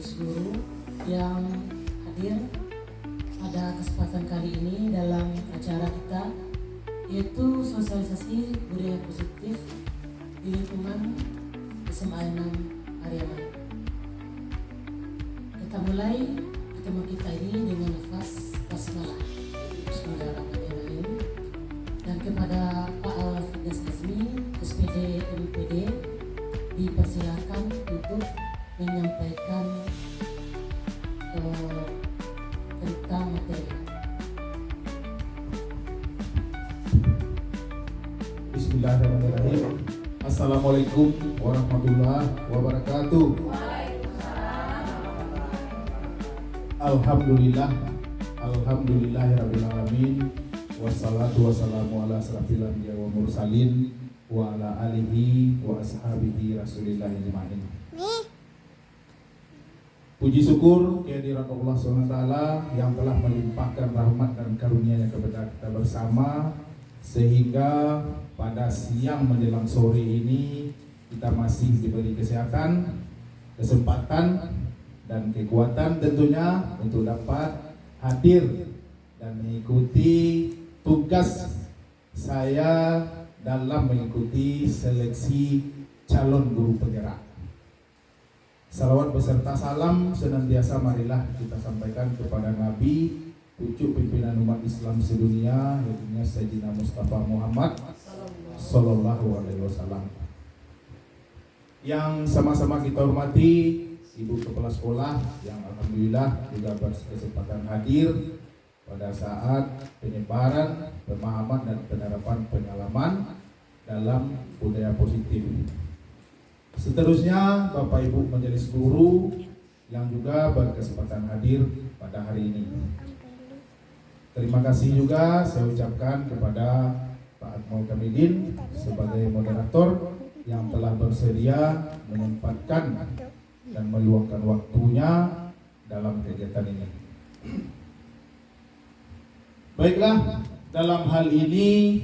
majelis guru yang hadir pada kesempatan kali ini dalam acara kita, yaitu sosialisasi budaya positif di lingkungan SMA 6 Pariaman. Kita mulai pertemuan kita ini dengan nafas basmalah. Bismillahirrahmanirrahim. Dan kepada Pak Al-Firdaus Azmi, SPD MPD, dipersilakan untuk menyampaikan tentang materi. Bismillahirrahmanirrahim. Assalamualaikum warahmatullahi wabarakatuh. Alhamdulillahirabbil alamin. Wassalatu wassalamu ala asrafil anbiya wa mursalin wa ala alihi wa ashabihi Rasulillah ajma'in. Puji syukur kehadirat Allah SWT yang telah melimpahkan rahmat dan karunia-Nya kepada kita bersama, sehingga pada siang menjelang sore ini kita masih diberi kesehatan, kesempatan, dan kekuatan tentunya untuk dapat hadir dan mengikuti tugas saya dalam mengikuti seleksi calon guru penggerak. Salawat beserta salam senantiasa marilah kita sampaikan kepada Nabi, pucuk pimpinan umat Islam sedunia, yaitu Sayyidina Mustafa Muhammad Sallallahu Alaihi Wasallam. Yang sama-sama kita hormati Ibu Kepala Sekolah yang alhamdulillah juga berkesempatan hadir pada saat penyebaran, pemahaman dan penerapan pengalaman dalam budaya positif. Seterusnya Bapak Ibu Majelis Guru yang juga berkesempatan hadir pada hari ini. Terima kasih juga saya ucapkan kepada Pak Akmal Kamidin sebagai moderator yang telah bersedia menyempatkan dan meluangkan waktunya dalam kegiatan ini. Baiklah, dalam hal ini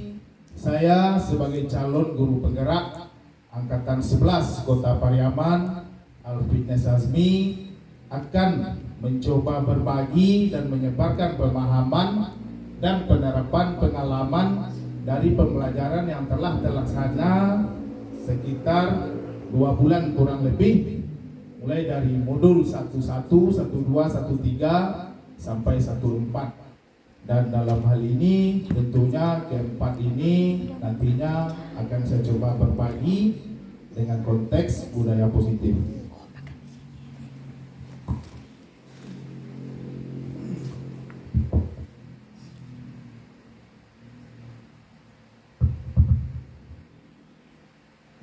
saya sebagai calon guru penggerak Angkatan 11 Kota Pariaman, Al-Firdaus Azmi, akan mencoba berbagi dan menyebarkan pemahaman dan penerapan pengalaman dari pembelajaran yang telah terlaksana sekitar 2 bulan kurang lebih, mulai dari modul 11, 12, 13 sampai 14. Dan dalam hal ini tentunya keempat ini nantinya akan saya coba berbagi dengan konteks budaya positif.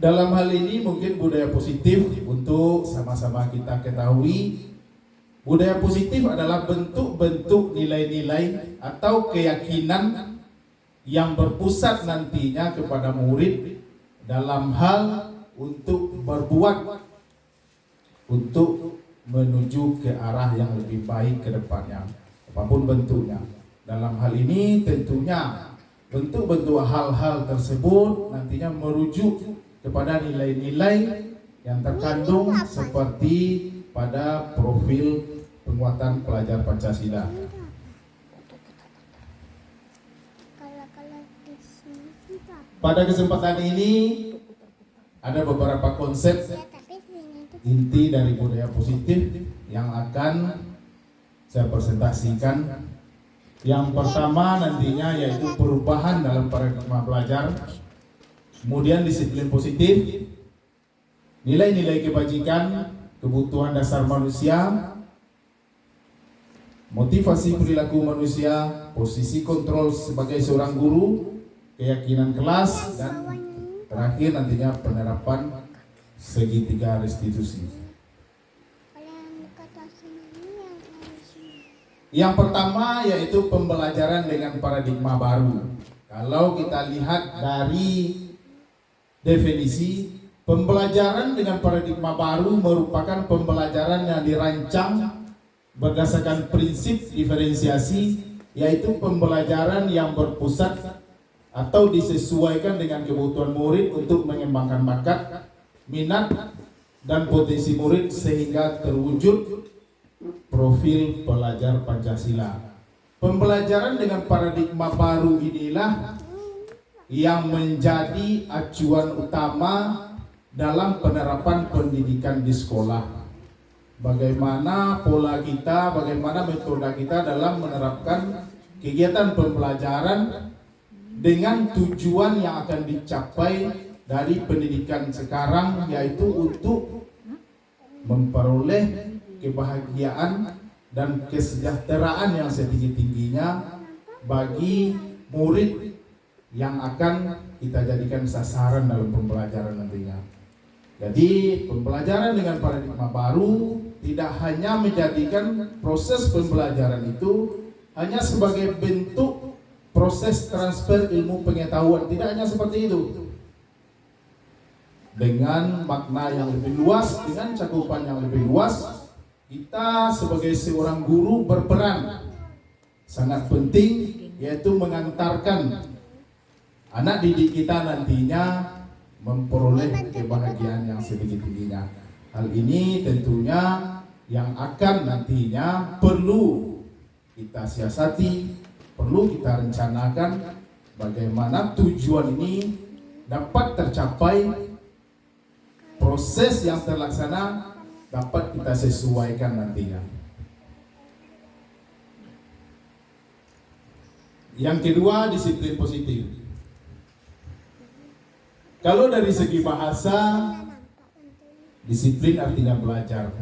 Dalam hal ini mungkin budaya positif untuk sama-sama kita ketahui, budaya positif adalah bentuk-bentuk nilai-nilai atau keyakinan yang berpusat nantinya kepada murid dalam hal untuk berbuat, untuk menuju ke arah yang lebih baik ke depannya, apapun bentuknya. Dalam hal ini tentunya bentuk-bentuk hal-hal tersebut nantinya merujuk kepada nilai-nilai yang terkandung seperti pada profil penguatan pelajar Pancasila. Pada kesempatan ini ada beberapa konsep inti dari budaya positif yang akan saya presentasikan. Yang pertama nantinya yaitu perubahan dalam paradigma belajar, kemudian disiplin positif, nilai-nilai kebajikan, kebutuhan dasar manusia, motivasi perilaku manusia, posisi kontrol sebagai seorang guru, keyakinan kelas, dan terakhir nantinya penerapan segitiga restitusi. Yang pertama yaitu pembelajaran dengan paradigma baru. Kalau kita lihat dari definisi, pembelajaran dengan paradigma baru merupakan pembelajaran yang dirancang berdasarkan prinsip diferensiasi, yaitu pembelajaran yang berpusat atau disesuaikan dengan kebutuhan murid untuk mengembangkan bakat, minat, dan potensi murid sehingga terwujud profil pelajar Pancasila. Pembelajaran dengan paradigma baru inilah yang menjadi acuan utama dalam penerapan pendidikan di sekolah. Bagaimana pola kita, bagaimana metode kita dalam menerapkan kegiatan pembelajaran dengan tujuan yang akan dicapai dari pendidikan sekarang, yaitu untuk memperoleh kebahagiaan dan kesejahteraan yang setinggi-tingginya bagi murid yang akan kita jadikan sasaran dalam pembelajaran nantinya. Jadi pembelajaran dengan paradigma baru tidak hanya menjadikan proses pembelajaran itu hanya sebagai bentuk proses transfer ilmu pengetahuan, tidak hanya seperti itu. Dengan makna yang lebih luas, dengan cakupan yang lebih luas, kita sebagai seorang guru berperan sangat penting, yaitu mengantarkan anak didik kita nantinya memperoleh kebahagiaan yang setinggi-tingginya. Hal ini tentunya yang akan nantinya perlu kita siasati, perlu kita rencanakan bagaimana tujuan ini dapat tercapai, proses yang terlaksana dapat kita sesuaikan nantinya. Yang kedua, disiplin positif. Kalau dari segi bahasa, disiplin artinya belajar.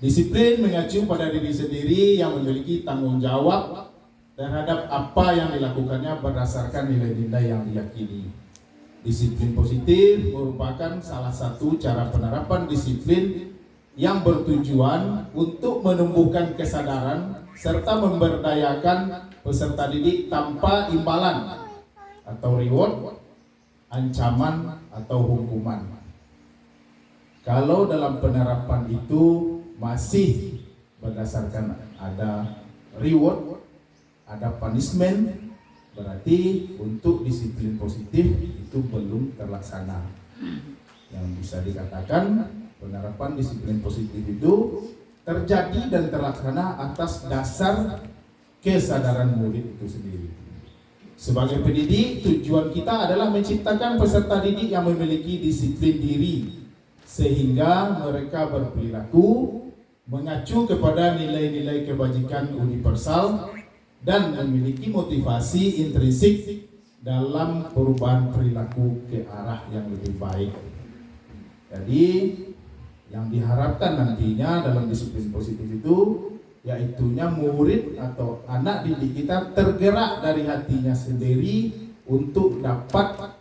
Disiplin mengacu pada diri sendiri yang memiliki tanggung jawab terhadap apa yang dilakukannya berdasarkan nilai-nilai yang diyakini. Disiplin positif merupakan salah satu cara penerapan disiplin yang bertujuan untuk menumbuhkan kesadaran serta memberdayakan peserta didik tanpa imbalan atau reward, ancaman atau hukuman. Kalau dalam penerapan itu masih berdasarkan ada reward, ada punishment, berarti untuk disiplin positif itu belum terlaksana. Yang bisa dikatakan penerapan disiplin positif itu terjadi dan terlaksana atas dasar kesadaran murid itu sendiri. Sebagai pendidik, tujuan kita adalah menciptakan peserta didik yang memiliki disiplin diri sehingga mereka berperilaku mengacu kepada nilai-nilai kebajikan universal dan memiliki motivasi intrinsik dalam perubahan perilaku ke arah yang lebih baik. Jadi yang diharapkan nantinya dalam disiplin positif itu yaitunya murid atau anak didik kita tergerak dari hatinya sendiri untuk dapat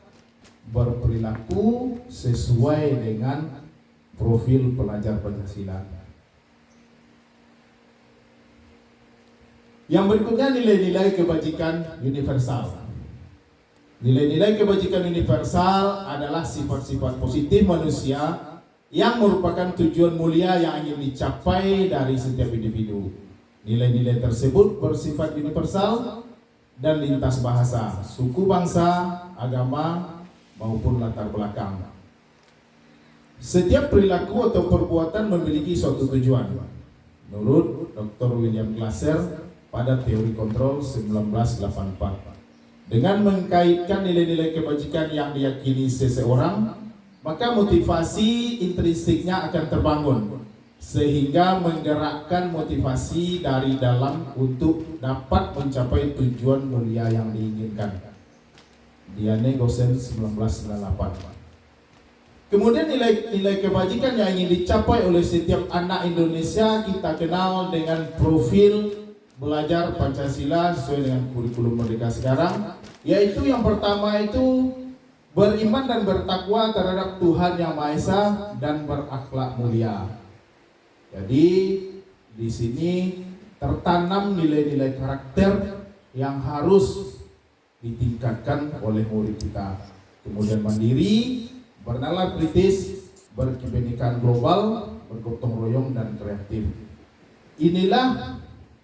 berperilaku sesuai dengan profil pelajar Pancasila. Yang berikutnya nilai-nilai kebajikan universal. Nilai-nilai kebajikan universal adalah sifat-sifat positif manusia yang merupakan tujuan mulia yang ingin dicapai dari setiap individu. Nilai-nilai tersebut bersifat universal dan lintas bahasa, suku, bangsa, agama, maupun latar belakang. Setiap perilaku atau perbuatan memiliki suatu tujuan. Menurut Dr. William Glasser pada teori kontrol 1984. Dengan mengkaitkan nilai-nilai kebajikan yang diyakini seseorang, maka motivasi intrinsiknya akan terbangun sehingga menggerakkan motivasi dari dalam untuk dapat mencapai tujuan mulia yang diinginkan. Diane Gosen 1998. Kemudian nilai-nilai kebajikan yang ingin dicapai oleh setiap anak Indonesia kita kenal dengan profil belajar Pancasila sesuai dengan kurikulum Merdeka sekarang, yaitu yang pertama itu beriman dan bertakwa terhadap Tuhan Yang Maha Esa dan berakhlak mulia. Jadi di sini tertanam nilai-nilai karakter yang harus ditingkatkan oleh murid kita. Kemudian mandiri, bernalar kritis, berkebinekaan global, bergotong royong dan kreatif. Inilah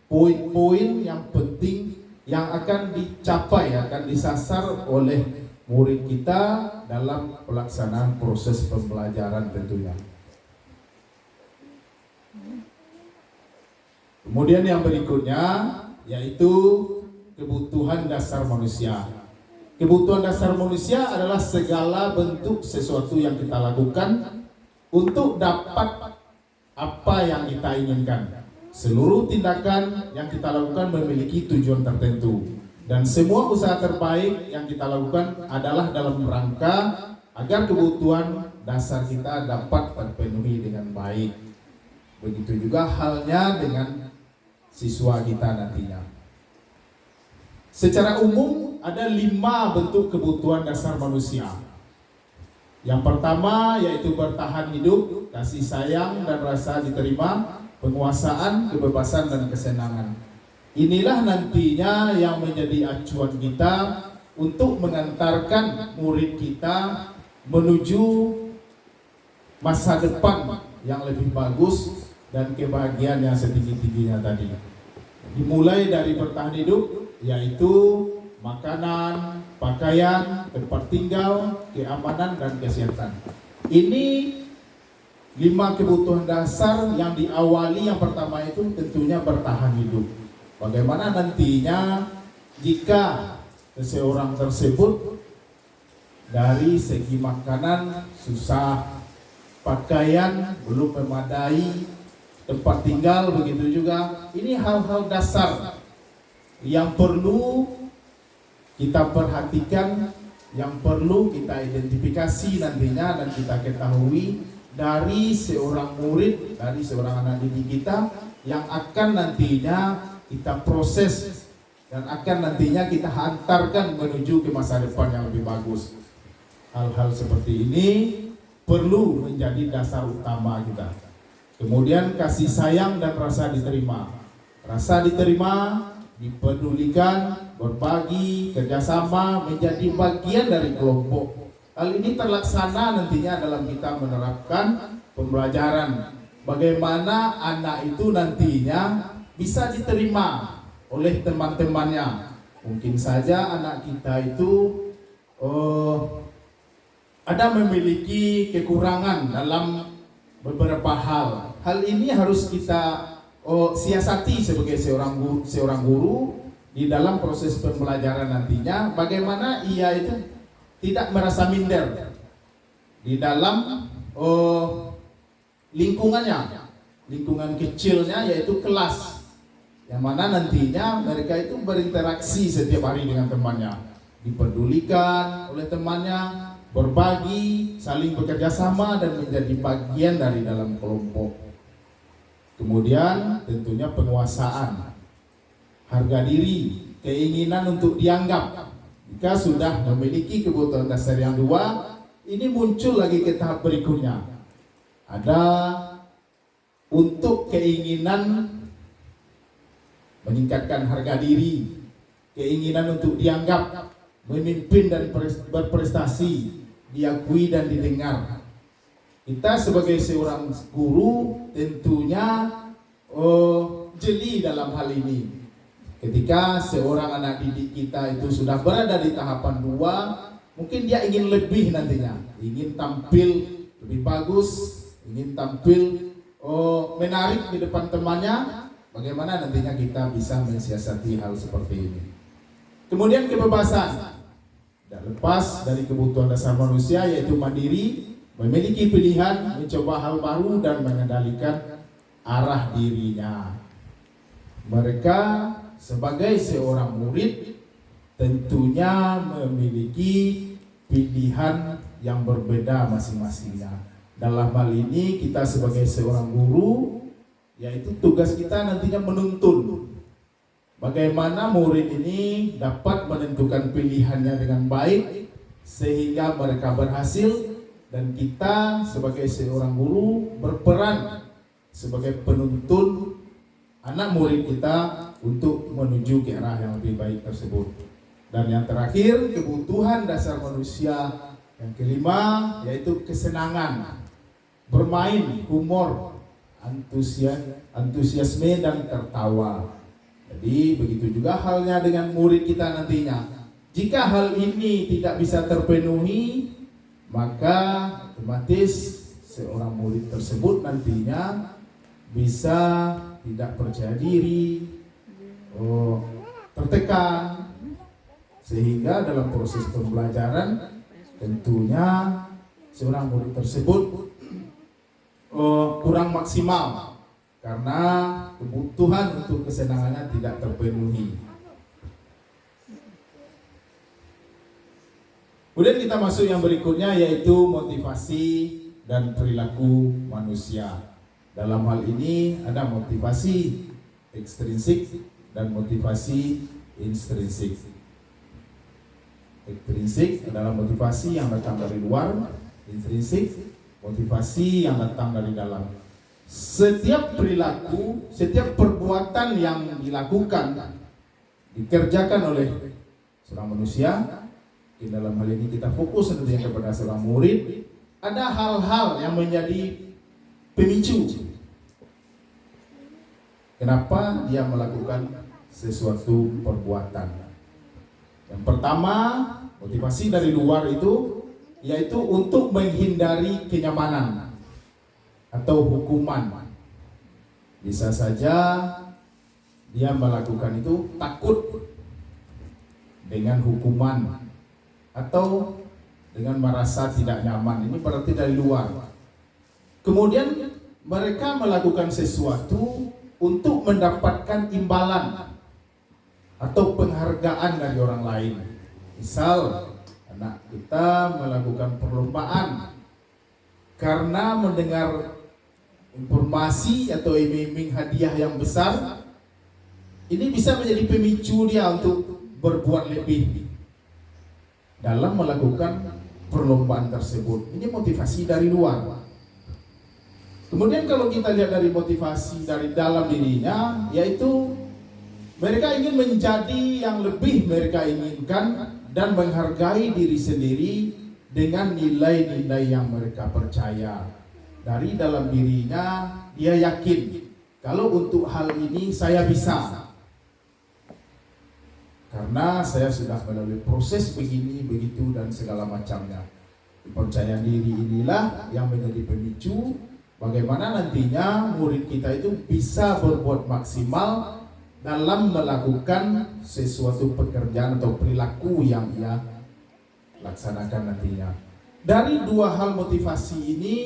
poin-poin yang penting yang akan dicapai, akan disasar oleh murid kita dalam pelaksanaan proses pembelajaran tentunya. Kemudian yang berikutnya yaitu kebutuhan dasar manusia. Kebutuhan dasar manusia adalah segala bentuk sesuatu yang kita lakukan untuk dapat apa yang kita inginkan. Seluruh tindakan yang kita lakukan memiliki tujuan tertentu, dan semua usaha terbaik yang kita lakukan adalah dalam rangka agar kebutuhan dasar kita dapat terpenuhi dengan baik. Begitu juga halnya dengan siswa kita nantinya. Secara umum ada 5 bentuk kebutuhan dasar manusia. Yang pertama yaitu bertahan hidup, kasih sayang dan rasa diterima, penguasaan, kebebasan dan kesenangan. Inilah nantinya yang menjadi acuan kita untuk mengantarkan murid kita menuju masa depan yang lebih bagus dan kebahagiaan yang setinggi-tingginya tadi. Dimulai dari bertahan hidup, yaitu makanan, pakaian, tempat tinggal, keamanan dan kesehatan. Ini 5 kebutuhan dasar yang diawali. Yang pertama itu tentunya bertahan hidup. Bagaimana nantinya jika seseorang tersebut dari segi makanan susah, pakaian belum memadai, tempat tinggal begitu juga. Ini hal-hal dasar yang perlu kita perhatikan, yang perlu kita identifikasi nantinya dan kita ketahui dari seorang murid, dari seorang anak didik kita yang akan nantinya kita proses dan akan nantinya kita hantarkan menuju ke masa depan yang lebih bagus. Hal-hal seperti ini perlu menjadi dasar utama kita. Kemudian kasih sayang dan rasa diterima. Rasa diterima, dipedulikan, berbagi, kerjasama, menjadi bagian dari kelompok. Hal ini terlaksana nantinya dalam kita menerapkan pembelajaran. Bagaimana anak itu nantinya bisa diterima oleh teman-temannya. Mungkin saja anak kita itu ada memiliki kekurangan dalam beberapa hal. Hal ini harus kita siasati sebagai seorang guru di dalam proses pembelajaran nantinya. Bagaimana ia itu tidak merasa minder di dalam lingkungannya, lingkungan kecilnya yaitu kelas, yang mana nantinya mereka itu berinteraksi setiap hari dengan temannya, dipedulikan oleh temannya, berbagi, saling bekerja sama dan menjadi bagian dari dalam kelompok. Kemudian tentunya penguasaan, harga diri, keinginan untuk dianggap. Jika sudah memiliki kebutuhan dasar yang 2, ini muncul lagi ke tahap berikutnya. Ada untuk keinginan meningkatkan harga diri, keinginan untuk dianggap, memimpin dan berprestasi, diakui dan didengar. Kita sebagai seorang guru tentunya jeli dalam hal ini. Ketika seorang anak didik kita itu sudah berada di tahapan 2, mungkin dia ingin lebih nantinya, ingin tampil lebih bagus, ingin tampil menarik di depan temannya. Bagaimana nantinya kita bisa mensiasati hal seperti ini. Kemudian kebebasan, tidak lepas dari kebutuhan dasar manusia yaitu mandiri, memiliki pilihan, mencoba hal baru dan mengendalikan arah dirinya. Mereka sebagai seorang murid tentunya memiliki pilihan yang berbeda masing-masingnya. Dalam hal ini kita sebagai seorang guru, yaitu tugas kita nantinya menuntun bagaimana murid ini dapat menentukan pilihannya dengan baik sehingga mereka berhasil, dan kita sebagai seorang guru berperan sebagai penuntun anak murid kita untuk menuju ke arah yang lebih baik tersebut. Dan yang terakhir, kebutuhan dasar manusia yang kelima yaitu kesenangan, bermain, humor, antusiasme dan tertawa. Jadi begitu juga halnya dengan murid kita nantinya. Jika hal ini tidak bisa terpenuhi, maka otomatis seorang murid tersebut nantinya bisa tidak percaya diri, tertekan, sehingga dalam proses pembelajaran tentunya seorang murid tersebut kurang maksimal karena kebutuhan untuk kesenangannya tidak terpenuhi. Kemudian kita masuk yang berikutnya, yaitu motivasi dan perilaku manusia. Dalam hal ini ada motivasi ekstrinsik dan motivasi intrinsik. Ekstrinsik adalah motivasi yang datang dari luar, intrinsik motivasi yang datang dari dalam. Setiap perilaku, setiap perbuatan yang dilakukan, dikerjakan oleh seorang manusia, di dalam hal ini kita fokus tentunya kepada seorang murid, ada hal-hal yang menjadi pemicu kenapa dia melakukan sesuatu perbuatan. Yang pertama, motivasi dari luar itu yaitu untuk menghindari kenyamanan atau hukuman. Bisa saja dia melakukan itu takut dengan hukuman atau dengan merasa tidak nyaman. Ini berarti dari luar. Kemudian mereka melakukan sesuatu untuk mendapatkan imbalan atau penghargaan dari orang lain. Misal anak kita melakukan perlombaan karena mendengar informasi atau iming-iming hadiah yang besar, ini bisa menjadi pemicu dia untuk berbuat lebih dalam melakukan perlombaan tersebut. Ini motivasi dari luar. Kemudian kalau kita lihat dari motivasi dari dalam dirinya, yaitu mereka ingin menjadi yang lebih mereka inginkan dan menghargai diri sendiri dengan nilai-nilai yang mereka percaya. Dari dalam dirinya dia yakin kalau untuk hal ini saya bisa, karena saya sudah melalui proses begini, begitu dan segala macamnya. Kepercayaan diri inilah yang menjadi pemicu bagaimana nantinya murid kita itu bisa berbuat maksimal dalam melakukan sesuatu pekerjaan atau perilaku yang ia laksanakan nantinya. Dari dua hal motivasi ini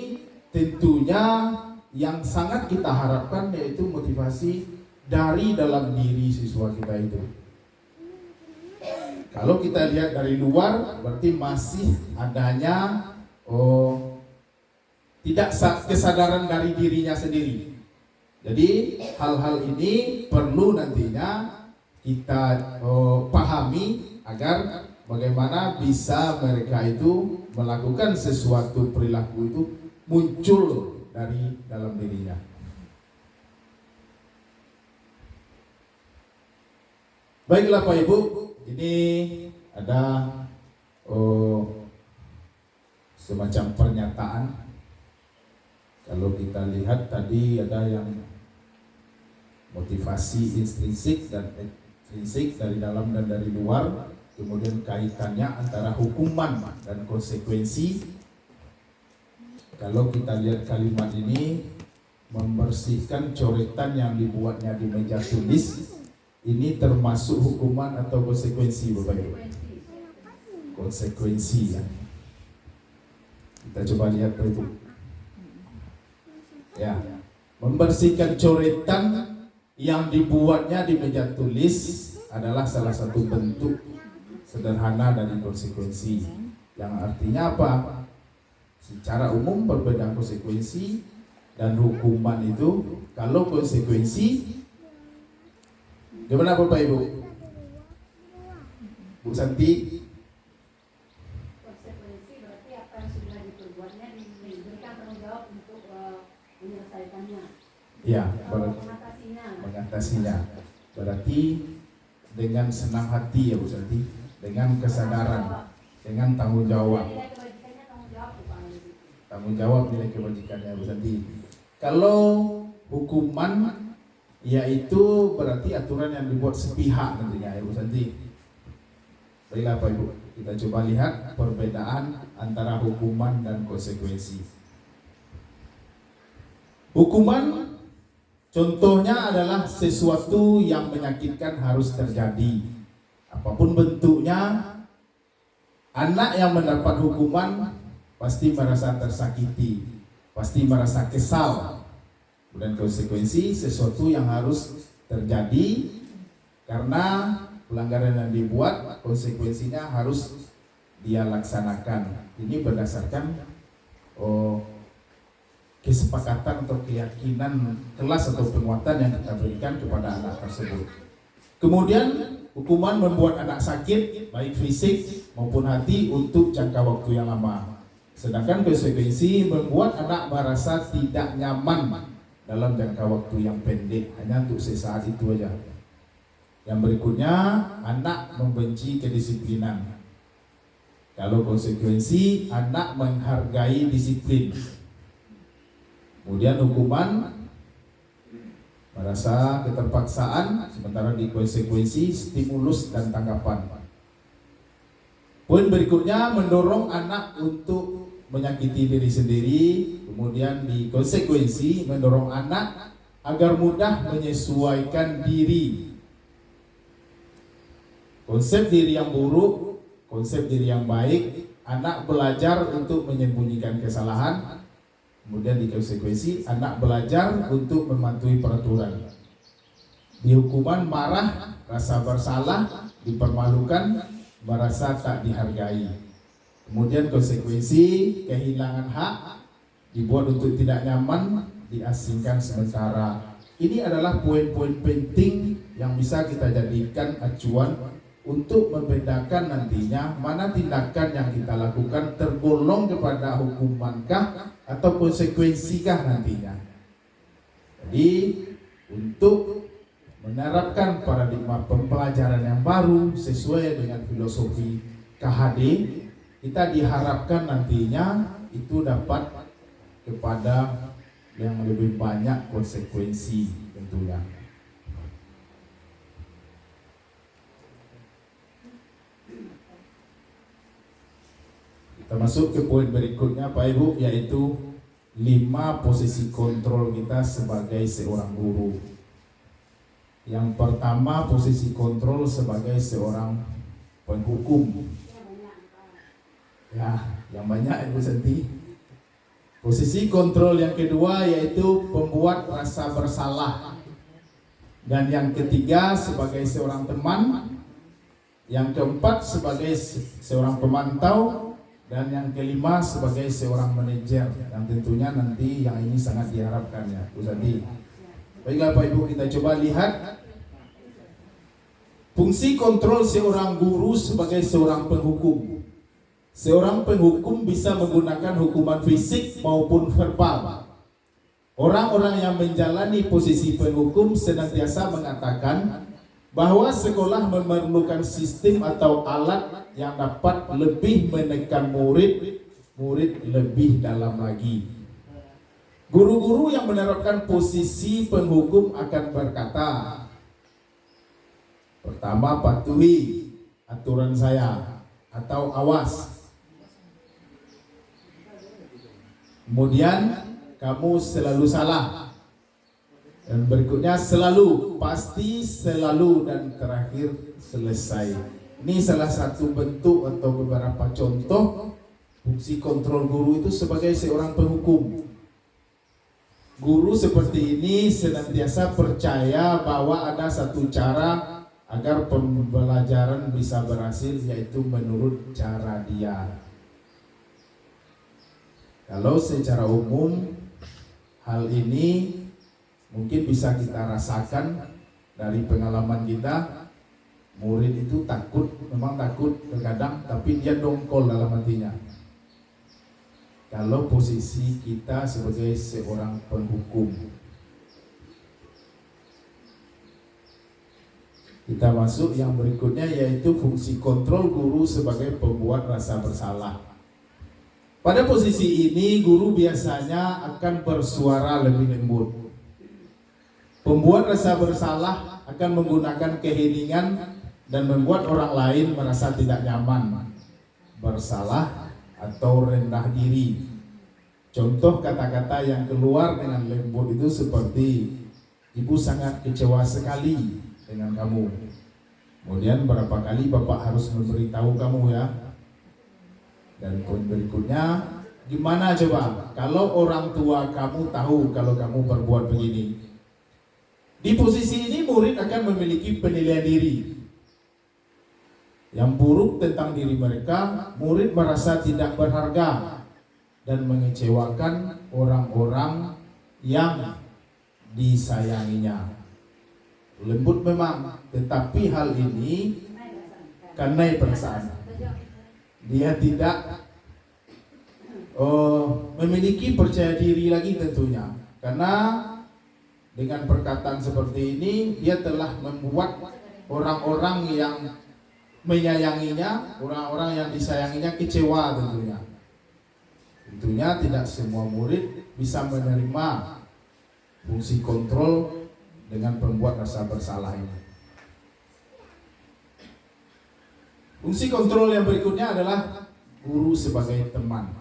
tentunya yang sangat kita harapkan yaitu motivasi dari dalam diri siswa kita itu. Kalau kita lihat dari luar, berarti masih adanya tidak kesadaran dari dirinya sendiri. Jadi hal-hal ini perlu nantinya kita pahami agar bagaimana bisa mereka itu melakukan sesuatu perilaku itu muncul dari dalam dirinya. Baiklah Pak Ibu, ini ada semacam pernyataan. Kalau kita lihat tadi ada yang motivasi intrinsik dan ekstrinsik dari dalam dan dari luar, kemudian kaitannya antara hukuman dan konsekuensi. Kalau kita lihat kalimat ini, membersihkan coretan yang dibuatnya di meja tulis, ini termasuk hukuman atau konsekuensi Bapak Ibu? Konsekuensi ya. Kita coba lihat Bapak Ibu. Ya, membersihkan coretan yang dibuatnya di meja tulis adalah salah satu bentuk sederhana dari konsekuensi. Yang artinya apa? Secara umum perbedaan konsekuensi dan hukuman itu, kalau konsekuensi gimana Bapak Ibu? Bu Santi? Konsekuensi berarti apa yang sudah diperbuatnya diberikan tanggung jawab untuk menyelesaikannya. Ya, mengatasinya. Berarti dengan senang hati ya Bu Santi, dengan kesadaran, dengan tanggung jawab. Nilai kebajikannya tanggung jawab bukan itu. Tanggung jawab nilai kebajikannya Bu Santi. Kalau hukuman yaitu berarti aturan yang dibuat sepihak nantinya ya Bu Santi. Baiklah Pak Ibu, kita coba lihat perbedaan antara hukuman dan konsekuensi. Hukuman Contohnya adalah sesuatu yang menyakitkan harus terjadi. Apapun bentuknya, anak yang mendapat hukuman pasti merasa tersakiti, pasti merasa kesal. Dan konsekuensi sesuatu yang harus terjadi karena pelanggaran yang dibuat, konsekuensinya harus dia laksanakan. Ini berdasarkan kesepakatan atau keyakinan kelas atau penguatan yang kita berikan kepada anak tersebut. Kemudian hukuman membuat anak sakit baik fisik maupun hati untuk jangka waktu yang lama. Sedangkan konsekuensi membuat anak merasa tidak nyaman dalam jangka waktu yang pendek, hanya untuk sesaat itu aja. Yang berikutnya, anak membenci kedisiplinan. Kalau konsekuensi, anak menghargai disiplin. Kemudian hukuman merasa keterpaksaan, sementara di konsekuensi stimulus dan tanggapan. Poin berikutnya mendorong anak untuk menyakiti diri sendiri. Kemudian di konsekuensi mendorong anak agar mudah menyesuaikan diri. Konsep diri yang buruk, konsep diri yang baik, anak belajar untuk menyembunyikan kesalahan. Kemudian di konsekuensi anak belajar untuk mematuhi peraturan. Di hukuman marah, rasa bersalah, dipermalukan, merasa tak dihargai. Kemudian konsekuensi kehilangan hak, dibuat untuk tidak nyaman, diasingkan sementara. Ini adalah poin-poin penting yang bisa kita jadikan acuan untuk membedakan nantinya mana tindakan yang kita lakukan tergolong kepada hukumankah atau konsekuensikah nantinya. Jadi untuk menerapkan paradigma pembelajaran yang baru sesuai dengan filosofi KHD, kita diharapkan nantinya itu dapat kepada yang lebih banyak konsekuensi tentunya. Kita masuk ke poin berikutnya Pak Ibu, yaitu 5 posisi kontrol kita sebagai seorang guru. Yang pertama, posisi kontrol sebagai seorang penghukum. Ya, yang banyak Ibu Santi. Posisi kontrol yang kedua yaitu pembuat rasa bersalah. Dan yang ketiga sebagai seorang teman. Yang keempat sebagai seorang pemantau. Dan yang kelima sebagai seorang manajer, yang tentunya nanti yang ini sangat diharapkan ya Bu Santi. Baiklah Pak Ibu, kita coba lihat fungsi kontrol seorang guru sebagai seorang penghukum. Seorang penghukum bisa menggunakan hukuman fisik maupun verbal. Orang-orang yang menjalani posisi penghukum senantiasa mengatakan bahwa sekolah memerlukan sistem atau alat yang dapat lebih menekan murid lebih dalam lagi. Guru-guru yang menerapkan posisi penghukum akan berkata, pertama, patuhi aturan saya atau awas. Kemudian kamu selalu salah. Dan berikutnya selalu, pasti, selalu, dan terakhir selesai. Ini salah satu bentuk atau beberapa contoh fungsi kontrol guru itu sebagai seorang penghukum. Guru seperti ini senantiasa percaya bahwa ada satu cara agar pembelajaran bisa berhasil, yaitu menurut cara dia. Kalau secara umum hal ini mungkin bisa kita rasakan dari pengalaman kita. Murid itu takut, memang takut terkadang, tapi dia dongkol dalam hatinya. Kalau posisi kita sebagai seorang penghukum. Kita masuk yang berikutnya, yaitu fungsi kontrol guru sebagai pembuat rasa bersalah. Pada posisi ini guru biasanya akan bersuara lebih lembut. Pembuat rasa bersalah akan menggunakan keheningan dan membuat orang lain merasa tidak nyaman, bersalah, atau rendah diri. Contoh kata-kata yang keluar dengan lembut itu seperti, Ibu sangat kecewa sekali dengan kamu. Kemudian berapa kali Bapak harus memberitahu kamu ya. Dan poin berikutnya, gimana coba kalau orang tua kamu tahu kalau kamu berbuat begini? Di posisi ini murid akan memiliki penilaian diri yang buruk tentang diri mereka. Murid merasa tidak berharga dan mengecewakan orang-orang yang disayanginya. Lembut memang, tetapi hal ini karena perasaan. Dia tidak memiliki percaya diri lagi tentunya. Karena dengan perkataan seperti ini, dia telah membuat orang-orang yang menyayanginya, orang-orang yang disayanginya kecewa tentunya. Tentunya tidak semua murid bisa menerima fungsi kontrol dengan pembuat rasa bersalah ini. Fungsi kontrol yang berikutnya adalah guru sebagai teman.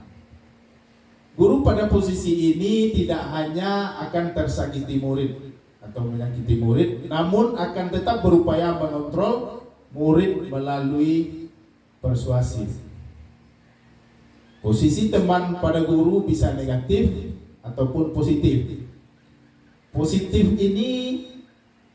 Guru pada posisi ini tidak hanya akan tersakiti murid atau menyakiti murid, namun akan tetap berupaya mengontrol murid melalui persuasif. Posisi teman pada guru bisa negatif ataupun positif. Positif ini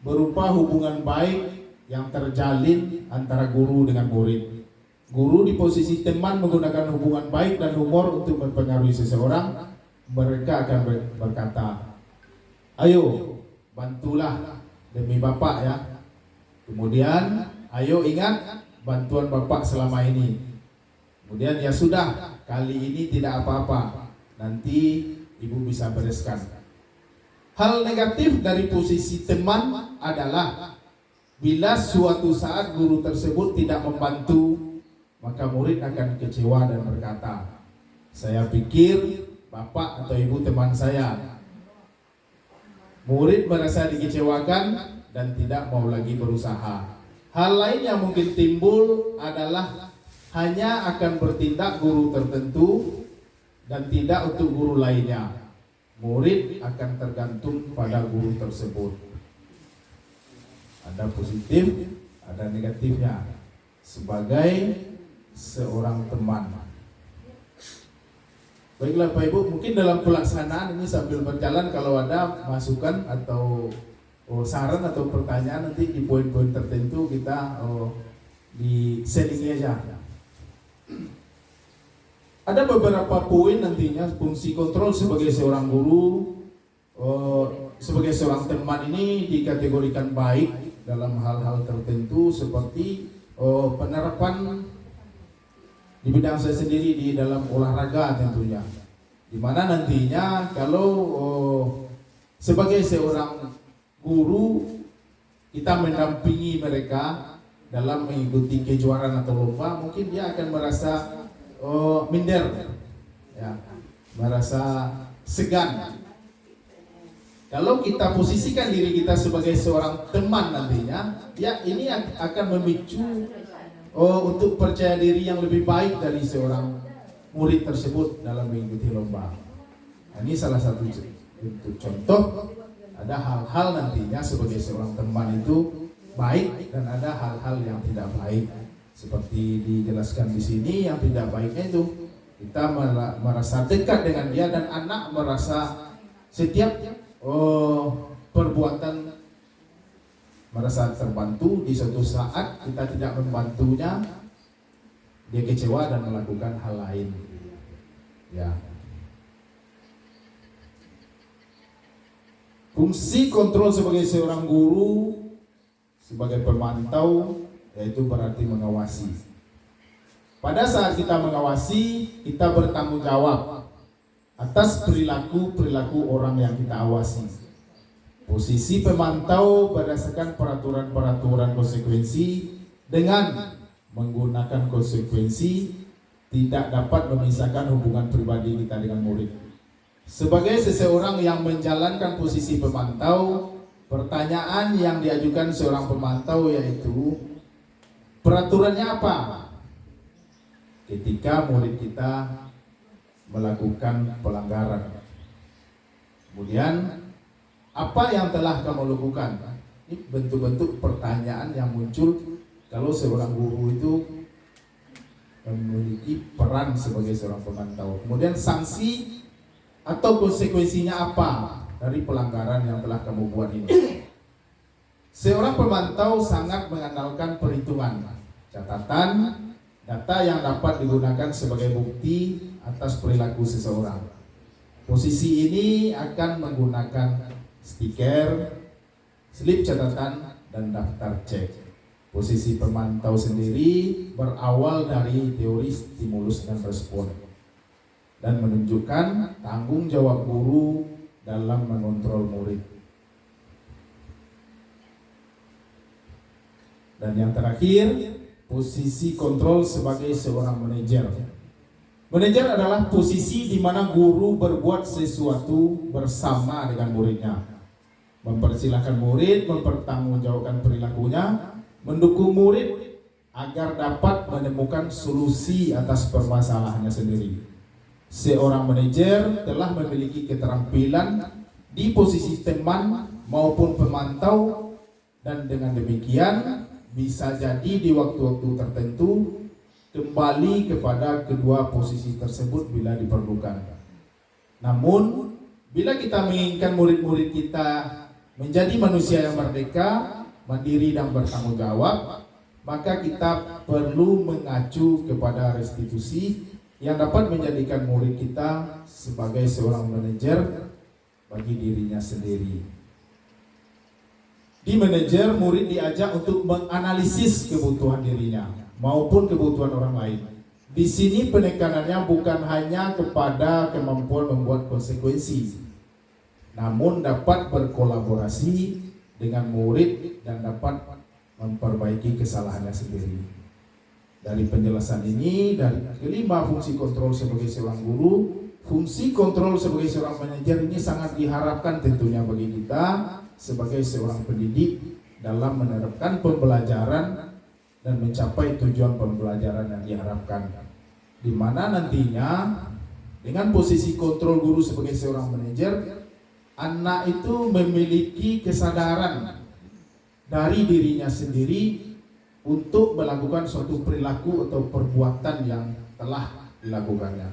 berupa hubungan baik yang terjalin antara guru dengan murid. Guru di posisi teman menggunakan hubungan baik dan humor untuk mempengaruhi seseorang. Mereka akan berkata, ayo bantulah demi Bapak ya. Kemudian, ayo ingat bantuan Bapak selama ini. Kemudian ya sudah, kali ini tidak apa-apa. Nanti Ibu bisa bereskan. Hal negatif dari posisi teman adalah bila suatu saat guru tersebut tidak membantu, maka murid akan kecewa dan berkata, saya pikir Bapak atau Ibu teman saya. Murid merasa dikecewakan dan tidak mau lagi berusaha. Hal lain yang mungkin timbul adalah hanya akan bertindak guru tertentu dan tidak untuk guru lainnya. Murid akan tergantung pada guru tersebut. Ada positif, ada negatifnya sebagai seorang teman. Baiklah Pak Ibu, mungkin dalam pelaksanaan ini sambil berjalan kalau ada masukan atau saran atau pertanyaan nanti di poin-poin tertentu kita di sharing aja. Ada beberapa poin nantinya fungsi kontrol sebagai seorang guru, sebagai seorang teman ini dikategorikan baik dalam hal-hal tertentu seperti penerapan di bidang saya sendiri di dalam olahraga tentunya. Dimana nantinya kalau sebagai seorang guru kita mendampingi mereka dalam mengikuti kejuaraan atau lomba, mungkin dia akan merasa minder, ya, merasa segan. Kalau kita posisikan diri kita sebagai seorang teman nantinya, ya ini akan memicu untuk percaya diri yang lebih baik dari seorang murid tersebut dalam mengikuti lomba. Nah, ini salah satu contoh. Ada hal-hal nantinya sebagai seorang teman itu baik dan ada hal-hal yang tidak baik. Seperti dijelaskan di sini, yang tidak baiknya itu kita merasa dekat dengan dia dan anak merasa setiap perbuatan merasa terbantu. Di suatu saat kita tidak membantunya, dia kecewa dan melakukan hal lain. Ya. Fungsi kontrol sebagai seorang guru, sebagai pemantau, yaitu berarti mengawasi. Pada saat kita mengawasi, kita bertanggung jawab atas perilaku orang yang kita awasi. Posisi pemantau berdasarkan peraturan-peraturan konsekuensi dengan menggunakan konsekuensi tidak dapat memisahkan hubungan pribadi kita dengan murid. Sebagai seseorang yang menjalankan posisi pemantau, pertanyaan yang diajukan seorang pemantau yaitu peraturannya apa? Ketika murid kita melakukan pelanggaran. Kemudian Apa yang telah kamu lakukan? Ini bentuk-bentuk pertanyaan yang muncul kalau seorang guru itu memiliki peran sebagai seorang pemantau. Kemudian sanksi atau konsekuensinya apa dari pelanggaran yang telah kamu buat ini? Seorang pemantau sangat mengandalkan perhitungan, catatan, data yang dapat digunakan sebagai bukti atas perilaku seseorang. Posisi ini akan menggunakan stiker, slip catatan, dan daftar cek. Posisi pemantau sendiri berawal dari teori stimulus dan respon dan menunjukkan tanggung jawab guru dalam mengontrol murid. Dan yang terakhir, posisi kontrol sebagai seorang manajer. Manajer adalah posisi di mana guru berbuat sesuatu bersama dengan muridnya, mempersilahkan murid mempertanggungjawabkan perilakunya, mendukung murid agar dapat menemukan solusi atas permasalahannya sendiri. Seorang manajer telah memiliki keterampilan di posisi teman maupun pemantau, dan dengan demikian bisa jadi di waktu-waktu tertentu kembali kepada kedua posisi tersebut bila diperlukan. Namun, bila kita menginginkan murid-murid kita menjadi manusia yang merdeka, mandiri dan bertanggung jawab, maka kita perlu mengacu kepada restitusi yang dapat menjadikan murid kita sebagai seorang manajer bagi dirinya sendiri. Di manajer, murid diajak untuk menganalisis kebutuhan dirinya maupun kebutuhan orang lain. Di sini penekanannya bukan hanya kepada kemampuan membuat konsekuensi, namun dapat berkolaborasi dengan murid dan dapat memperbaiki kesalahannya sendiri. Dari penjelasan ini, dari kelima fungsi kontrol sebagai seorang guru, fungsi kontrol sebagai seorang manajer ini sangat diharapkan tentunya bagi kita sebagai seorang pendidik dalam menerapkan pembelajaran dan mencapai tujuan pembelajaran yang diharapkan. Di mana nantinya dengan posisi kontrol guru sebagai seorang manajer, anak itu memiliki kesadaran dari dirinya sendiri untuk melakukan suatu perilaku atau perbuatan yang telah dilakukannya.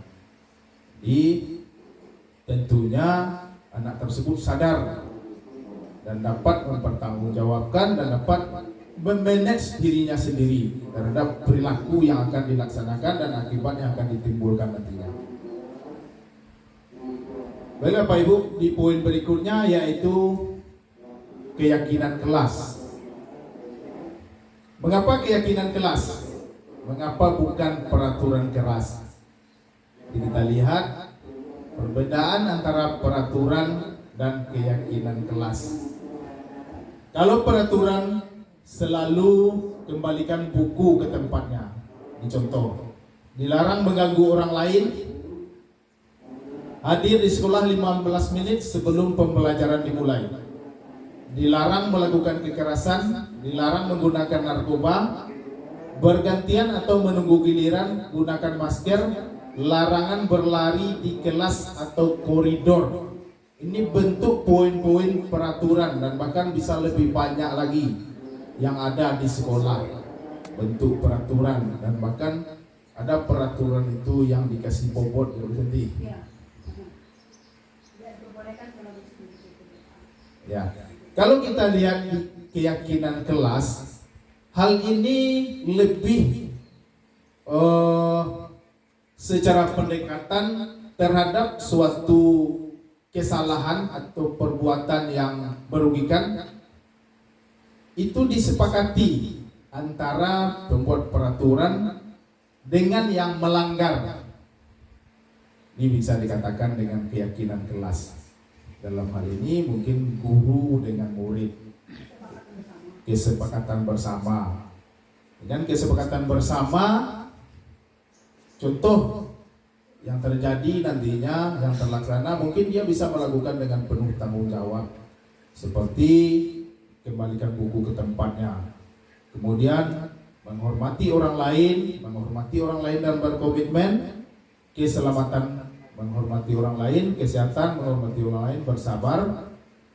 Jadi tentunya anak tersebut sadar dan dapat mempertanggungjawabkan dan dapat memanage dirinya sendiri terhadap perilaku yang akan dilaksanakan dan akibat yang akan ditimbulkan nantinya. Baik Bapak Ibu, di poin berikutnya yaitu keyakinan kelas. Mengapa keyakinan kelas? Mengapa bukan peraturan keras? Jadi kita lihat perbedaan antara peraturan dan keyakinan kelas. Kalau peraturan selalu kembalikan buku ke tempatnya. Ini contoh, dilarang mengganggu orang lain, hadir di sekolah 15 menit sebelum pembelajaran dimulai, dilarang melakukan kekerasan, dilarang menggunakan narkoba, bergantian atau menunggu giliran, gunakan masker, larangan berlari di kelas atau koridor. Ini bentuk poin-poin peraturan dan bahkan bisa lebih banyak lagi yang ada di sekolah. Bentuk peraturan dan bahkan ada peraturan itu yang dikasih bobot ya berhenti. Ya. Kalau kita lihat keyakinan kelas, hal ini lebih secara pendekatan terhadap suatu kesalahan atau perbuatan yang merugikan, itu disepakati antara pembuat peraturan dengan yang melanggar. Ini bisa dikatakan dengan keyakinan kelas. Dalam hal ini mungkin guru dengan murid, kesepakatan bersama. Dengan kesepakatan bersama, contoh yang terjadi nantinya, yang terlaksana, mungkin dia bisa melakukan dengan penuh tanggung jawab, seperti kembalikan buku ke tempatnya, kemudian menghormati orang lain dan berkomitmen, keselamatan menghormati orang lain, kesehatan menghormati orang lain, bersabar,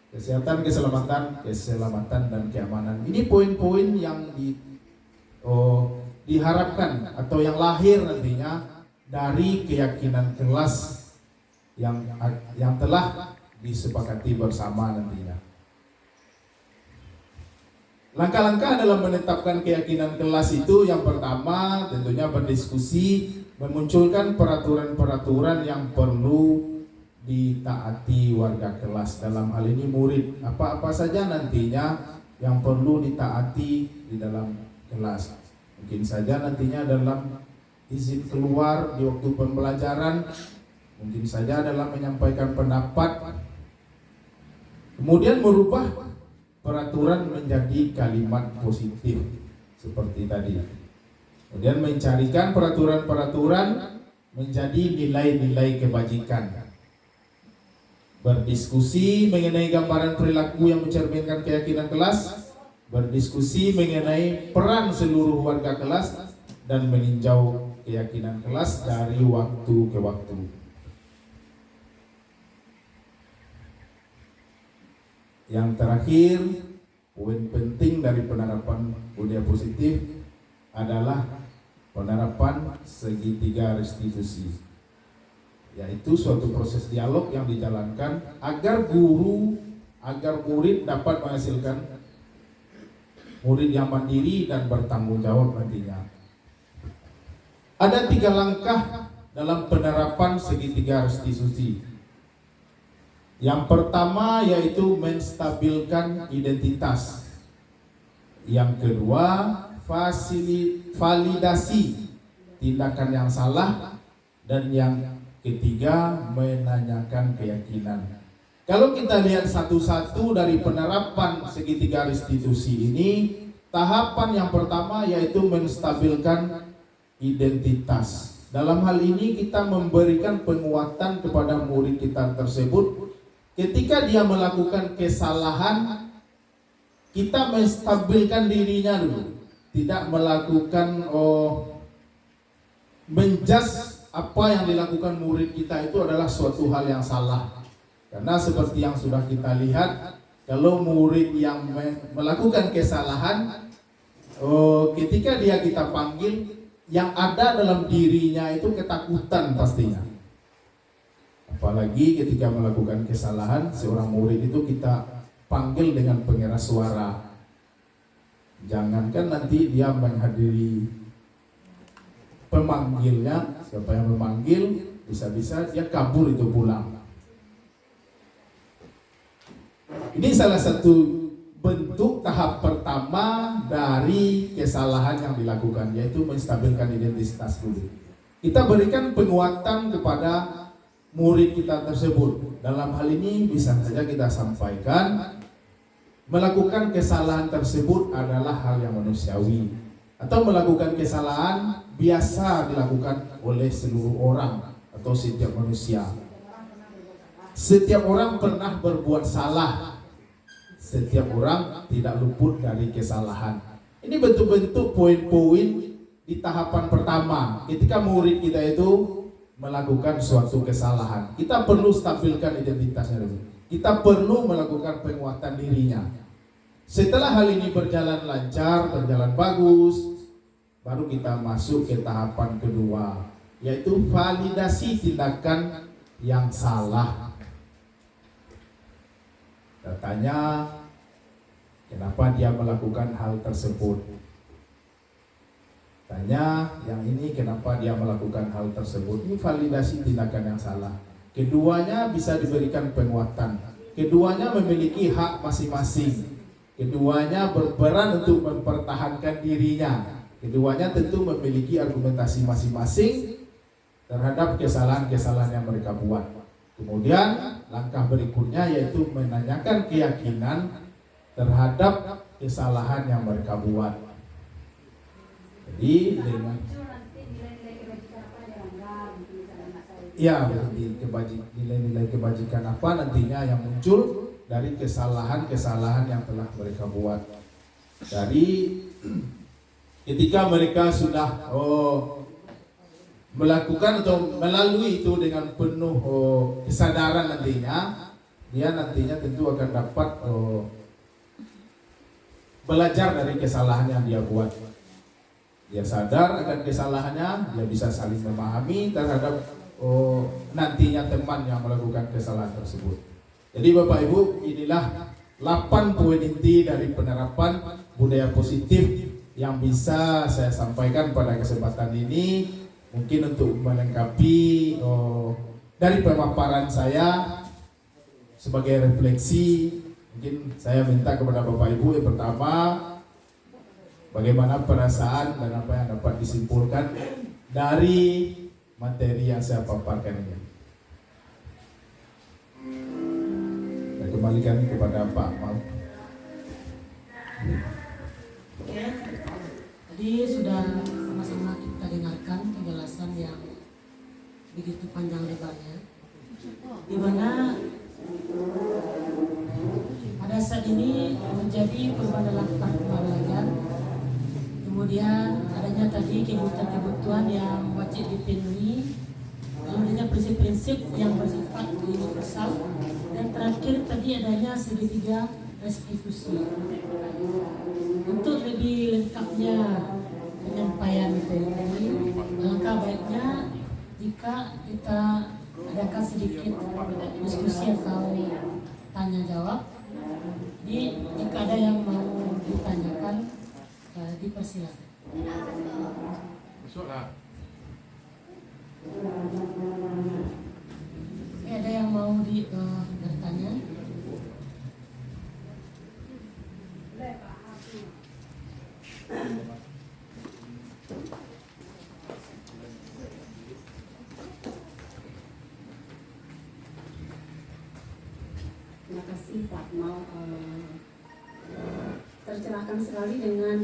Kesehatan, keselamatan dan keamanan. Ini poin-poin yang diharapkan atau yang lahir nantinya dari keyakinan kelas yang telah disepakati bersama nantinya. Langkah-langkah dalam menetapkan keyakinan kelas itu yang pertama tentunya berdiskusi, memunculkan peraturan-peraturan yang perlu ditaati warga kelas. Dalam hal ini murid, apa-apa saja nantinya yang perlu ditaati di dalam kelas. Mungkin saja nantinya dalam izin keluar di waktu pembelajaran, mungkin saja dalam menyampaikan pendapat, kemudian merubah peraturan menjadi kalimat positif seperti tadi. Kemudian mencarikan peraturan-peraturan menjadi nilai-nilai kebajikan. Berdiskusi mengenai gambaran perilaku yang mencerminkan keyakinan kelas, berdiskusi mengenai peran seluruh warga kelas, dan meninjau keyakinan kelas dari waktu ke waktu. Yang terakhir, poin penting dari penerapan budaya positif adalah penerapan segitiga restitusi, yaitu suatu proses dialog yang dijalankan agar murid dapat menghasilkan murid yang mandiri dan bertanggung jawab nantinya. Ada 3 langkah dalam penerapan segitiga restitusi. Yang pertama yaitu menstabilkan identitas. Yang kedua, validasi tindakan yang salah. Dan yang ketiga, menanyakan keyakinan. Kalau kita lihat satu-satu dari penerapan segitiga restitusi ini, tahapan yang pertama yaitu menstabilkan identitas. Dalam hal ini kita memberikan penguatan kepada murid kita tersebut. Ketika dia melakukan kesalahan, kita menstabilkan dirinya dulu, tidak melakukan menjudge apa yang dilakukan murid kita itu adalah suatu hal yang salah. Karena seperti yang sudah kita lihat, kalau murid yang melakukan kesalahan, ketika kita panggil, yang ada dalam dirinya itu ketakutan pastinya. Apalagi ketika melakukan kesalahan, seorang murid itu kita panggil dengan pengeras suara. Jangankan nanti dia menghadiri pemanggilnya, siapa yang memanggil, bisa-bisa dia kabur itu pulang. Ini salah satu bentuk tahap pertama dari kesalahan yang dilakukan, yaitu menstabilkan identitas dulu. Kita berikan penguatan kepada murid kita tersebut. Dalam hal ini bisa saja kita sampaikan, melakukan kesalahan tersebut adalah hal yang manusiawi, atau melakukan kesalahan biasa dilakukan oleh seluruh orang atau setiap manusia. Setiap orang pernah berbuat salah. Setiap orang tidak luput dari kesalahan. Ini bentuk-bentuk poin-poin di tahapan pertama. Ketika murid kita itu melakukan suatu kesalahan, kita perlu stabilkan identitasnya dulu. Kita perlu melakukan penguatan dirinya. Setelah hal ini berjalan lancar, berjalan bagus, baru kita masuk ke tahapan kedua, yaitu validasi tindakan yang salah. Tanya, kenapa dia melakukan hal tersebut? Tanya yang ini, kenapa dia melakukan hal tersebut? Ini validasi tindakan yang salah. Keduanya bisa diberikan penguatan. Keduanya memiliki hak masing-masing. Keduanya berperan untuk mempertahankan dirinya. Keduanya tentu memiliki argumentasi masing-masing terhadap kesalahan-kesalahan yang mereka buat. Kemudian langkah berikutnya yaitu menanyakan keyakinan terhadap kesalahan yang mereka buat. Jadi dengan nilai-nilai kebajikan apa nantinya yang muncul dari kesalahan-kesalahan yang telah mereka buat. Dari ketika mereka sudah melakukan atau melalui itu dengan penuh kesadaran nantinya, dia nantinya tentu akan dapat belajar dari kesalahan yang dia buat. Dia sadar akan kesalahannya, dia bisa saling memahami terhadap nantinya teman yang melakukan kesalahan tersebut. Jadi Bapak Ibu, inilah 8 poin inti dari penerapan budaya positif yang bisa saya sampaikan pada kesempatan ini. Mungkin untuk melengkapi dari pemaparan saya sebagai refleksi, mungkin saya minta kepada Bapak Ibu yang pertama, bagaimana perasaan dan apa yang dapat disimpulkan dari materi yang saya paparkan ini. Saya kembalikan kepada Pak Amal. Oke, tadi sudah sama-sama kita dengarkan penjelasan yang begitu panjang lebarnya, di mana pada saat ini menjadi perubahan dalam perkembangan belajar. Kemudian adanya tadi kebutuhan-kebutuhan yang wajib dipenuhi, lalu adanya prinsip-prinsip yang bersifat universal, dan terakhir tadi adanya segitiga restitusi. Untuk lebih lengkapnya penyampaian materi, alangkah baiknya jika kita adakan sedikit diskusi atau tanya jawab. Jadi jika ada yang mau ditanyakan, dipersilakan. Ada yang mau bertanya? Terima kasih Pak Mau, tercerahkan sekali dengan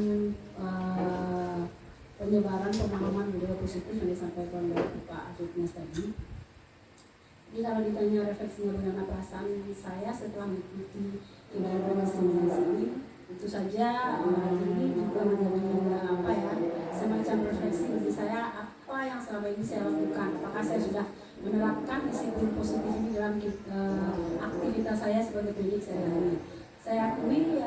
penyebaran pemahaman budaya positif yang disampaikan oleh Pak Fitness tadi. Jadi kalau ditanya refleksinya bagaimana perasaan saya setelah mengikuti kegiatan simulasi ini, itu saja ini juga menjadi semacam refleksi bagi saya apa yang selama ini saya lakukan. Apakah saya sudah menerapkan disiplin positif ini dalam aktivitas saya sebagai pendidik sehari-hari. Saya akui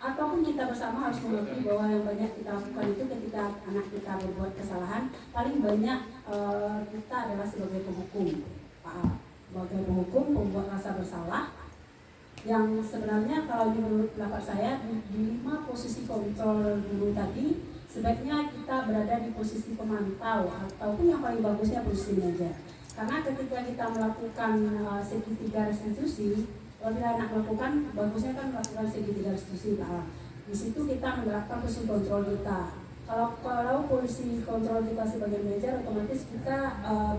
ataupun kita bersama harus mengakui bahwa yang banyak kita lakukan itu ketika anak kita berbuat kesalahan, paling banyak kita adalah sebagai penghukum, sebagai penghukum, pembuat rasa bersalah, yang sebenarnya kalau menurut pendapat saya di 5 posisi kontrol dulu tadi, sebaiknya kita berada di posisi pemantau ataupun yang paling bagusnya posisi meja. Karena ketika kita melakukan segitiga restitusi, apabila anak melakukan, bagusnya kan melakukan segitiga restitusi. Di situ kita menerapkan posisi kontrol kita. Kalau posisi kontrol kita sebagai manajer, otomatis kita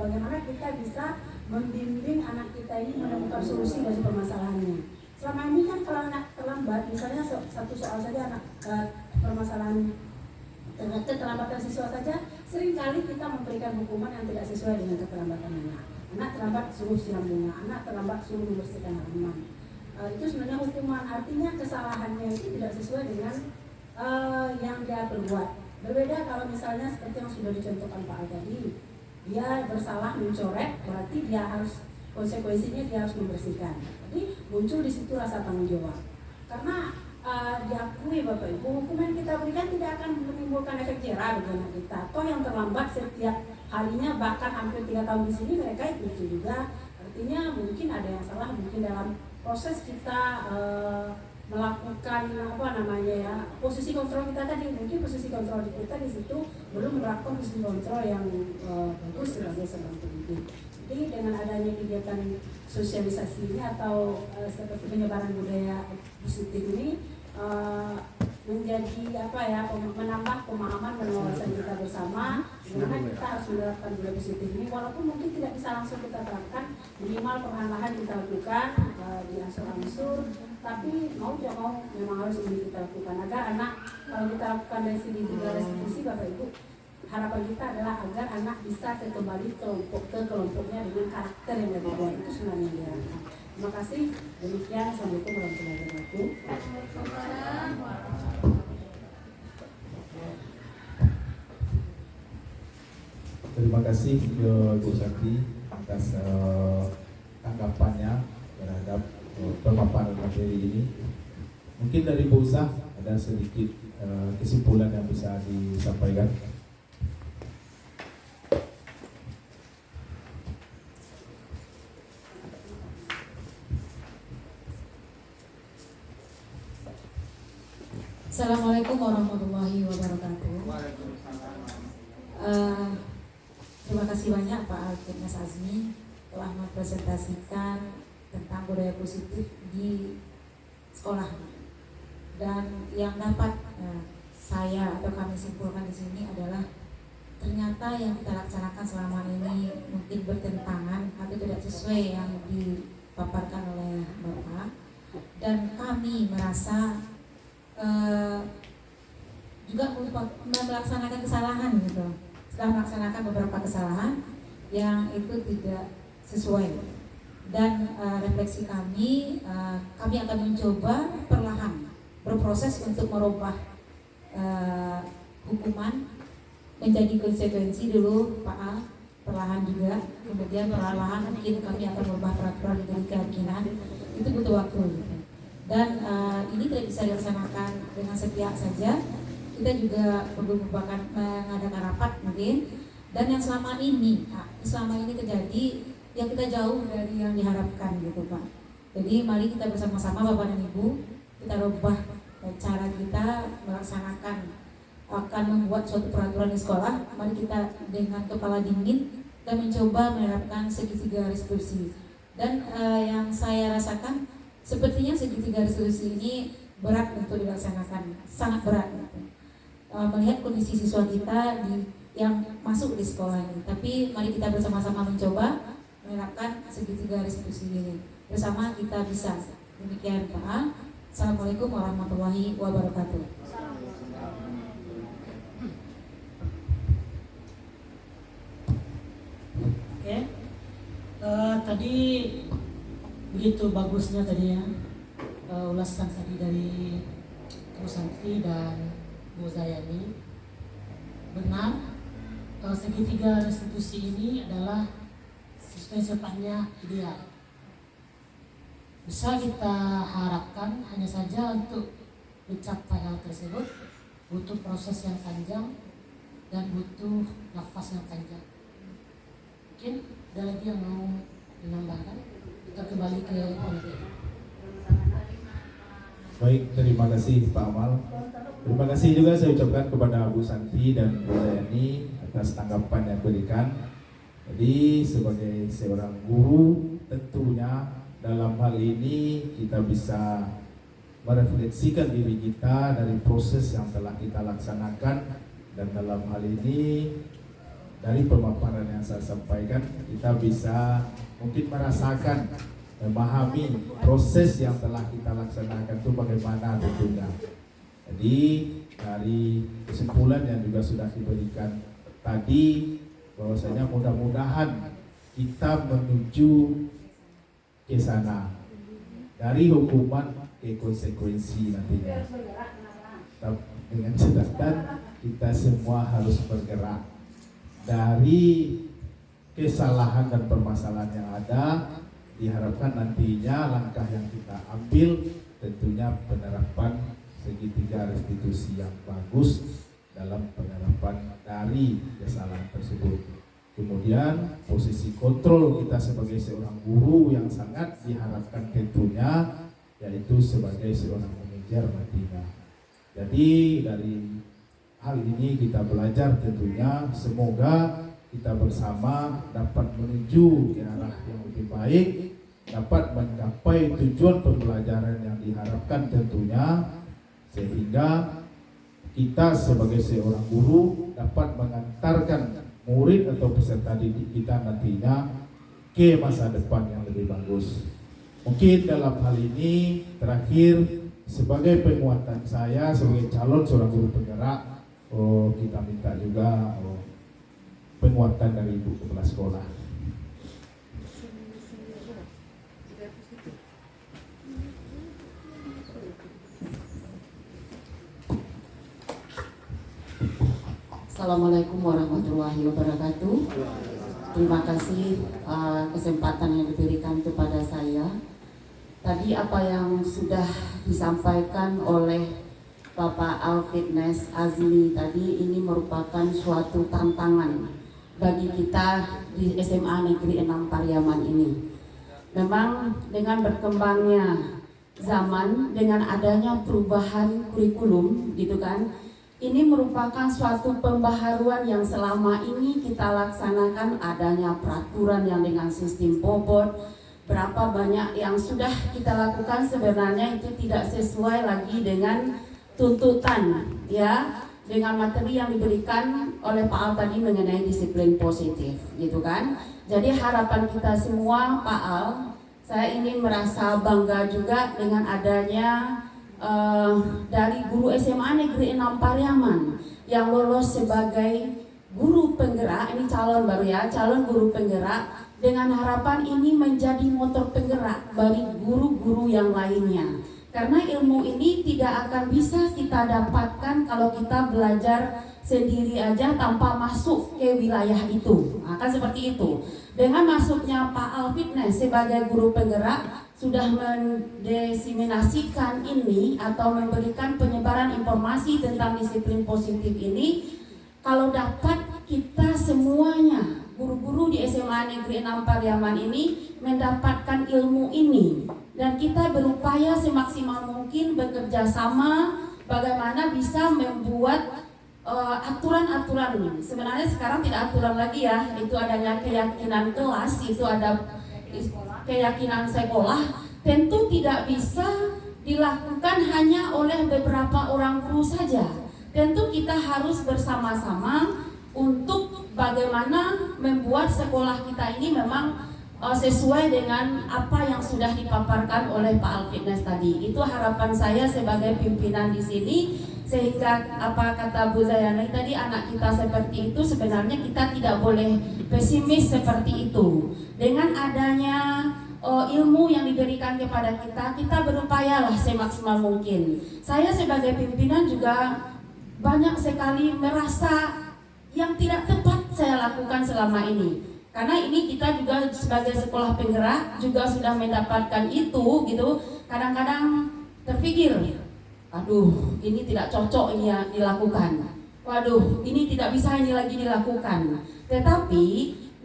bagaimana kita bisa membimbing anak kita ini menemukan solusi dari permasalahannya. Selama ini kan kalau anak terlambat, misalnya satu soal saja anak permasalahan keterlambatan siswa saja, seringkali kita memberikan hukuman yang tidak sesuai dengan keterlambatan anak. Anak terlambat suruh siram bunga, anak terlambat suruh membersihkan halaman. Itu sebenarnya hukuman, artinya kesalahannya itu tidak sesuai dengan yang dia perbuat. Berbeda kalau misalnya seperti yang sudah dicontohkan Pak Al tadi, dia bersalah mencoret, berarti dia harus konsekuensinya dia harus membersihkan. Jadi muncul di situ rasa tanggung jawab. Karena diakui Bapak Ibu, hukuman yang kita berikan tidak akan menimbulkan efek jerah bagi anak kita. Toh yang terlambat setiap harinya bahkan hampir 3 tahun di sini mereka itu juga. Artinya mungkin ada yang salah mungkin dalam proses kita melakukan posisi kontrol kita tadi, mungkin posisi kontrol kita di situ belum menerapkan posisi kontrol yang bagus sebagai seorang pendidik. Jadi dengan adanya kegiatan sosialisasi ini atau seperti penyebaran budaya positif ini menjadi menambah pemahaman dan wawasan kita bersama, dimana kita harus menerapkan budaya positif ini walaupun mungkin tidak bisa langsung kita terapkan, minimal perlahan-lahan kita lakukan di angsur-angsur, tapi mau tidak mau memang harus ini kita lakukan agar anak, kalau kita lakukan dari segi restitusi Bapak Ibu, harapan kita adalah agar anak bisa kembali ke kelompoknya dengan karakter yang lebih baik. Itu sebenarnya yang diharapkan. Terima kasih. Demikian. Assalamualaikum warahmatullahi wabarakatuh. Terima kasih Bu Sakti atas tanggapannya. pemaparan materi ini. Mungkin dari Bu Usah ada sedikit kesimpulan yang bisa disampaikan. Assalamualaikum warahmatullahi wabarakatuh. Terima kasih banyak Pak Alfred Mas Azmi telah mempresentasikan tentang budaya positif di sekolah. Dan yang dapat saya atau kami simpulkan di sini adalah ternyata yang kita laksanakan selama ini mungkin bertentangan atau tidak sesuai yang dipaparkan oleh Bapak. Dan kami merasa juga melaksanakan kesalahan gitu. Setelah melaksanakan beberapa kesalahan yang itu tidak sesuai, dan refleksi kami akan mencoba perlahan berproses untuk merubah hukuman menjadi konsekuensi dulu Pak Al, perlahan juga, kemudian perlahan mungkin kami akan merubah peraturan menjadi keyakinan. Itu butuh waktu gitu. Dan ini tidak bisa dilaksanakan dengan sepihak saja. Kita juga perlu mengadakan rapat mungkin. Dan yang selama ini terjadi, yang kita jauh dari yang diharapkan gitu Pak. Jadi mari kita bersama-sama Bapak dan Ibu, kita rubah cara kita melaksanakan, akan membuat suatu peraturan di sekolah. Mari kita dengan kepala dingin dan mencoba menerapkan segitiga restitusi. Dan yang saya rasakan sepertinya segitiga restitusi ini berat untuk dilaksanakan, sangat berat gitu. Melihat kondisi siswa kita yang masuk di sekolah ini. Tapi mari kita bersama-sama mencoba menerapkan segitiga restitusi ini. Bersama kita bisa. Demikian Pak. Assalamualaikum warahmatullahi wabarakatuh. Oke. Tadi begitu bagusnya tadi ya ulasan tadi dari Bu Santi dan Bu Zayani. Benar, segitiga restitusi ini adalah sesuai ideal. Bisa kita harapkan, hanya saja untuk mencapai hal tersebut butuh proses yang panjang dan butuh nafas yang panjang. Mungkin ada lagi yang mau menambahkan? Kita kembali ke materi. Baik, terima kasih Pak Amal. Terima kasih juga saya ucapkan kepada Bu Santi dan Bu Zayani atas tanggapan yang diberikan. Jadi sebagai seorang guru, tentunya dalam hal ini kita bisa merefleksikan diri kita dari proses yang telah kita laksanakan, dan dalam hal ini dari pemaparan yang saya sampaikan kita bisa mungkin merasakan, memahami proses yang telah kita laksanakan itu bagaimana tentunya. Jadi dari kesimpulan yang juga sudah diberikan tadi, bahwasanya mudah-mudahan kita menuju ke sana, dari hukuman ke konsekuensi nantinya. Dengan catatan kita semua harus bergerak dari kesalahan dan permasalahan yang ada. Diharapkan nantinya langkah yang kita ambil tentunya penerapan segitiga restitusi yang bagus dalam penerapan dari kesalahan tersebut. Kemudian posisi kontrol kita sebagai seorang guru yang sangat diharapkan tentunya, yaitu sebagai seorang manajer nantinya. Jadi dari hal ini kita belajar tentunya, semoga kita bersama dapat menuju ke arah yang lebih baik, dapat mencapai tujuan pembelajaran yang diharapkan tentunya, sehingga kita sebagai seorang guru dapat mengantarkan murid atau peserta didik kita nantinya ke masa depan yang lebih bagus. Mungkin dalam hal ini terakhir, sebagai penguatan saya sebagai calon seorang guru penggerak, kita minta juga penguatan dari Ibu Kepala Sekolah. Assalamualaikum warahmatullahi wabarakatuh. Terima kasih kesempatan yang diberikan kepada saya. Tadi apa yang sudah disampaikan oleh Bapak Al-Fitness Azmi tadi, ini merupakan suatu tantangan bagi kita di SMA Negeri 6 Pariaman ini. Memang dengan berkembangnya zaman, dengan adanya perubahan kurikulum gitu kan, ini merupakan suatu pembaharuan yang selama ini kita laksanakan, adanya peraturan yang dengan sistem bobot. Berapa banyak yang sudah kita lakukan sebenarnya itu tidak sesuai lagi dengan tuntutan, ya, dengan materi yang diberikan oleh Pak Al tadi mengenai disiplin positif, gitu kan. Jadi harapan kita semua, Pak Al, saya ini merasa bangga juga dengan adanya dari guru SMA Negeri 6 Pariaman yang lolos sebagai guru penggerak, ini calon baru ya, calon guru penggerak, dengan harapan ini menjadi motor penggerak bagi guru-guru yang lainnya. Karena ilmu ini tidak akan bisa kita dapatkan kalau kita belajar sendiri aja tanpa masuk ke wilayah itu. Akan seperti itu. Dengan masuknya Pak Al Fitness sebagai guru penggerak, sudah mendesiminasikan ini atau memberikan penyebaran informasi tentang disiplin positif ini. Kalau dapat kita semuanya, guru-guru di SMA Negeri 6 Pariaman ini mendapatkan ilmu ini, dan kita berupaya semaksimal mungkin bekerja sama bagaimana bisa membuat aturan-aturan. Sebenarnya sekarang tidak aturan lagi ya, itu adanya keyakinan kelas, itu ada keyakinan sekolah, tentu tidak bisa dilakukan hanya oleh beberapa orang guru saja. Tentu kita harus bersama-sama untuk bagaimana membuat sekolah kita ini memang sesuai dengan apa yang sudah dipaparkan oleh Pak Al Fitness tadi. Itu harapan saya sebagai pimpinan di sini, sehingga apa kata Bu Zayani tadi, anak kita seperti itu, sebenarnya kita tidak boleh pesimis seperti itu. Dengan adanya ilmu yang diberikan kepada kita, kita berupayalah semaksimal mungkin. Saya sebagai pimpinan juga banyak sekali merasa yang tidak tepat saya lakukan selama ini. Karena ini kita juga sebagai sekolah penggerak juga sudah mendapatkan itu gitu. Kadang-kadang terpikir, aduh ini tidak cocok ini ya dilakukan. Waduh ini tidak bisa ini lagi dilakukan. Tetapi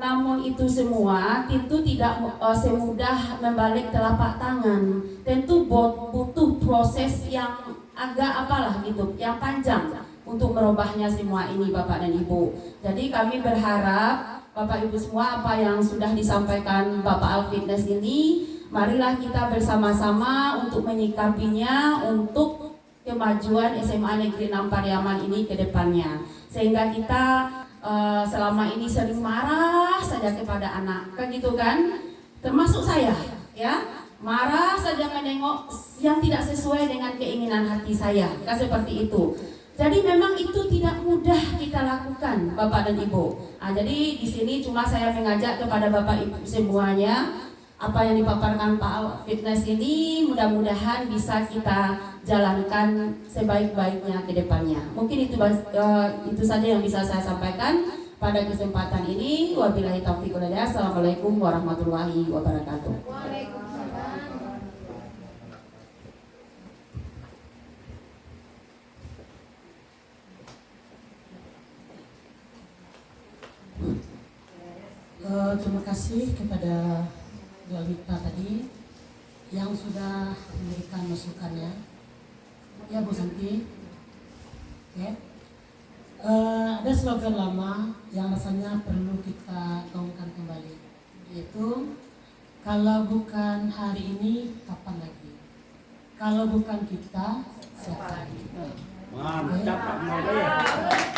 namun itu semua tentu tidak semudah membalik telapak tangan. Tentu butuh proses yang agak apalah gitu, yang panjang untuk merubahnya semua ini Bapak dan Ibu. Jadi kami berharap Bapak Ibu semua, apa yang sudah disampaikan Bapak Al Fitness ini, marilah kita bersama-sama untuk menyikapinya untuk kemajuan SMA Negeri 6 Pariaman ini ke depannya. Sehingga kita selama ini sering marah saja kepada anak, kan gitu kan? Termasuk saya, ya. Marah saja menengok yang tidak sesuai dengan keinginan hati saya, kan seperti itu. Jadi memang itu tidak mudah kita lakukan, Bapak dan Ibu. Jadi di sini cuma saya mengajak kepada Bapak Ibu semuanya, apa yang dipaparkan Pak Fitness ini mudah-mudahan bisa kita jalankan sebaik-baiknya ke depannya. Mungkin itu saja yang bisa saya sampaikan pada kesempatan ini. Wabillahi taufiq wal hidayah. Assalamualaikum warahmatullahi wabarakatuh. Terima kasih kepada Bu Alita tadi yang sudah memberikan masukannya. Ya Bu Santi. Oke. Ada slogan lama yang rasanya perlu kita gaungkan kembali, yaitu kalau bukan hari ini kapan lagi? Kalau bukan kita siapa lagi? Mantap, Pak.